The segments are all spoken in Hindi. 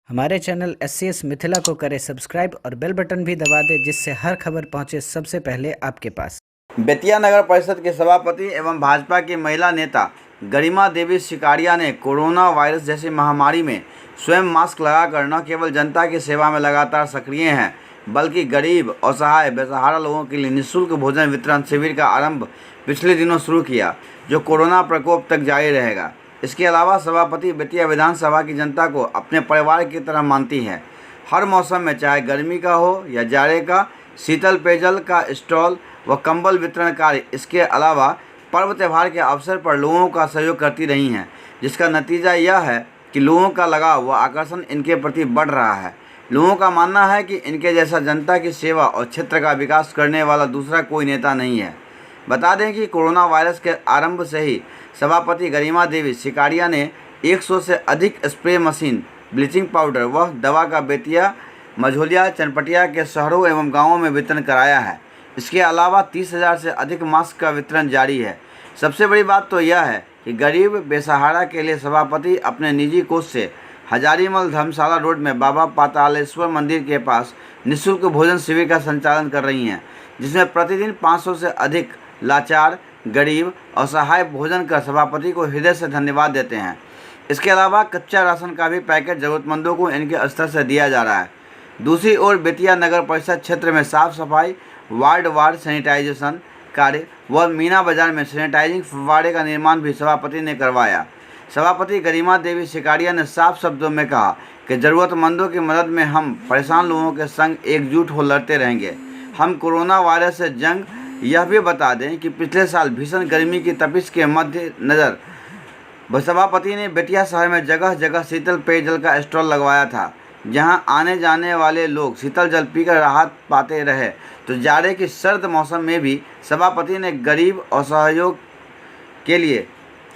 हमारे चैनल SCS मिथिला को करें सब्सक्राइब और बेल बटन भी दबा दें, जिससे हर खबर पहुंचे सबसे पहले आपके पास। बेतिया नगर परिषद के सभापति एवं भाजपा की महिला नेता गरिमा देवी सिकारिया ने कोरोना वायरस जैसी महामारी में स्वयं मास्क लगाकर न केवल जनता की सेवा में लगातार सक्रिय हैं, बल्कि गरीब, असहाय, बेसहारा लोगों के लिए निःशुल्क भोजन वितरण शिविर का आरंभ पिछले दिनों शुरू किया, जो कोरोना प्रकोप तक जारी रहेगा। इसके अलावा सभापति बेतिया विधानसभा की जनता को अपने परिवार की तरह मानती है। हर मौसम में, चाहे गर्मी का हो या जाड़े का, शीतल पेयजल का स्टॉल व कंबल वितरण कार्य, इसके अलावा पर्व त्यौहार के अवसर पर लोगों का सहयोग करती रही हैं, जिसका नतीजा यह है कि लोगों का लगाव व आकर्षण इनके प्रति बढ़ रहा है। लोगों का मानना है कि इनके जैसा जनता की सेवा और क्षेत्र का विकास करने वाला दूसरा कोई नेता नहीं है। बता दें कि कोरोना वायरस के आरंभ से ही सभापति गरिमा देवी सिकारिया ने 100 से अधिक स्प्रे मशीन, ब्लीचिंग पाउडर व दवा का बेतिया, मझोलिया, चनपटिया के शहरों एवं गांवों में वितरण कराया है। इसके अलावा 30,000 से अधिक मास्क का वितरण जारी है। सबसे बड़ी बात तो यह है कि गरीब बेसहारा के लिए सभापति अपने निजी कोष से हजारीमल धर्मशाला रोड में बाबा पातालेश्वर मंदिर के पास निःशुल्क भोजन शिविर का संचालन कर रही हैं, जिसमें प्रतिदिन 500 से अधिक लाचार, गरीब, असहाय भोजन कर सभापति को हृदय से धन्यवाद देते हैं। इसके अलावा कच्चा राशन का भी पैकेट जरूरतमंदों को इनके स्तर से दिया जा रहा है। दूसरी ओर बेतिया नगर परिषद क्षेत्र में साफ सफाई, वार्ड सैनिटाइजेशन कार्य व मीना बाजार में सैनिटाइजिंग फव्वारे का निर्माण भी सभापति ने करवाया। सभापति गरिमा देवी सिकारिया ने साफ शब्दों में कहा कि ज़रूरतमंदों की मदद में हम परेशान लोगों के संग एकजुट हो लड़ते रहेंगे। हम कोरोना वायरस से जंग। यह भी बता दें कि पिछले साल भीषण गर्मी की तपिश के मद्देनज़र सभापति ने बेतिया शहर में जगह जगह शीतल पेयजल का स्टॉल लगवाया था, जहां आने जाने वाले लोग शीतल जल पीकर राहत पाते रहे। तो जाड़े की सर्द मौसम में भी सभापति ने गरीब और सहयोग के लिए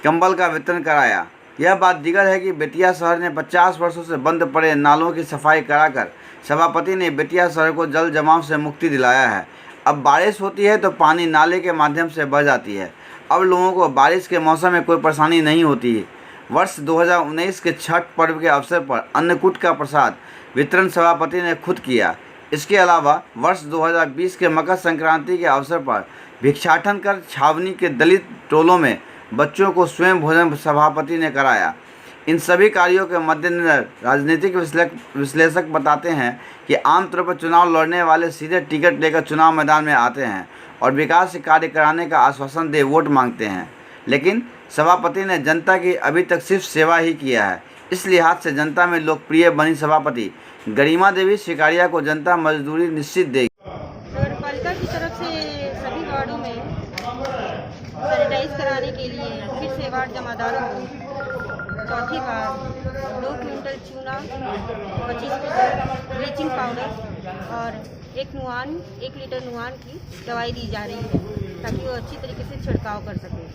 कंबल का वितरण कराया। यह बात दीगर है कि बेतिया शहर ने 50 वर्षों से बंद पड़े नालों की सफाई कराकर सभापति ने बेतिया शहर को जल जमाव से मुक्ति दिलाया है। अब बारिश होती है तो पानी नाले के माध्यम से बह जाती है। अब लोगों को बारिश के मौसम में कोई परेशानी नहीं होती है। वर्ष 2019 के छठ पर्व के अवसर पर अन्नकूट का प्रसाद वितरण सभापति ने खुद किया। इसके अलावा वर्ष 2020 के मकर संक्रांति के अवसर पर भिक्षाटन कर छावनी के दलित टोलों में बच्चों को स्वयं भोजन सभापति ने कराया। इन सभी कार्यों के मद्देनज़र राजनीतिक विश्लेषक बताते हैं कि आमतौर पर चुनाव लड़ने वाले सीधे टिकट लेकर चुनाव मैदान में आते हैं और विकास कार्य कराने का आश्वासन दे वोट मांगते हैं, लेकिन सभापति ने जनता की अभी तक सिर्फ सेवा ही किया है। इस लिहाज से जनता में लोकप्रिय बनी सभापति गरिमा देवी सिकारिया को जनता मजदूरी निश्चित देगी। नगरपालिका की तरफ से सभी वार्डों में सैनिटाइज कराने के लिए फिर से वार्ड जमादारों को चौथी बार 2 क्विंटल चूना, 25 लीटर ब्लीचिंग पाउडर और 1 लीटर नुआन की दवाई दी जा रही है, ताकि वो अच्छी तरीके से छिड़काव कर सकें।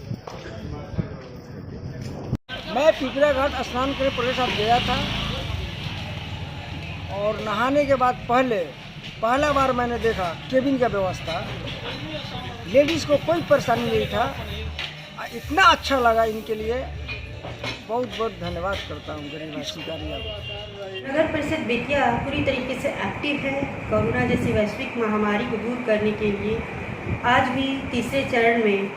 मैं पिपरा घाट स्नान करने प्रदेश गया था और नहाने के बाद पहला बार मैंने देखा केबिन का व्यवस्था। लेडीज़ को कोई परेशानी नहीं था। इतना अच्छा लगा, इनके लिए बहुत बहुत धन्यवाद करता हूँ गरिमा सिकारिया को। नगर परिषद बेतिया पूरी तरीके से एक्टिव है कोरोना जैसी वैश्विक महामारी को दूर करने के लिए। आज भी तीसरे चरण में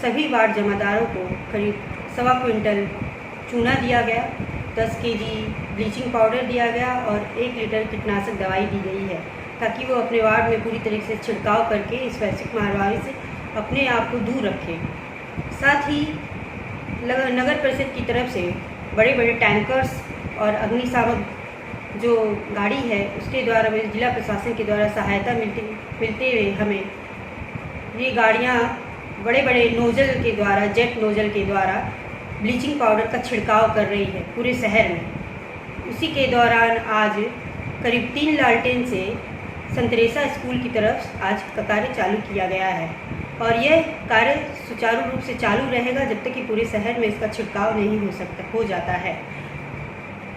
सभी वार्ड जमादारों को करीब 1.25 क्विंटल चूना दिया गया, 10 केजी ब्लीचिंग पाउडर दिया गया और 1 लीटर कीटनाशक दवाई दी गई है, ताकि वो अपने वार्ड में पूरी तरीके से छिड़काव करके इस वैश्विक महामारी से अपने आप को दूर रखें। साथ ही नगर परिषद की तरफ से बड़े बड़े टैंकर्स और अग्निशामक जो गाड़ी है उसके द्वारा जिला प्रशासन के द्वारा सहायता मिलते हुए हमें ये गाड़ियाँ बड़े बड़े नोजल के द्वारा, जेट नोजल के द्वारा ब्लीचिंग पाउडर का छिड़काव कर रही है पूरे शहर में। उसी के दौरान आज करीब 3 लालटेन से संतरेसा स्कूल की तरफ आज का कार्य चालू किया गया है और यह कार्य सुचारू रूप से चालू रहेगा जब तक कि पूरे शहर में इसका छिड़काव नहीं हो जाता है।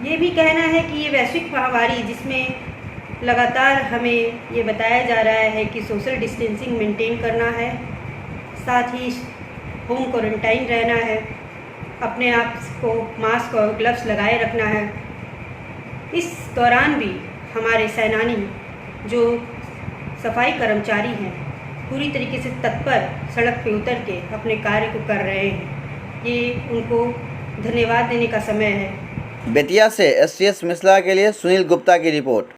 ये भी कहना है कि ये वैश्विक महामारी, जिसमें लगातार हमें ये बताया जा रहा है कि सोशल डिस्टेंसिंग मेंटेन करना है, साथ ही होम क्वारंटाइन रहना है, अपने आप को मास्क और ग्लव्स लगाए रखना है, इस दौरान भी हमारे सेनानी जो सफाई कर्मचारी हैं पूरी तरीके से तत्पर सड़क पे उतर के अपने कार्य को कर रहे हैं। ये उनको धन्यवाद देने का समय है। बेतिया से SCS मिथिला के लिए सुनील गुप्ता की रिपोर्ट।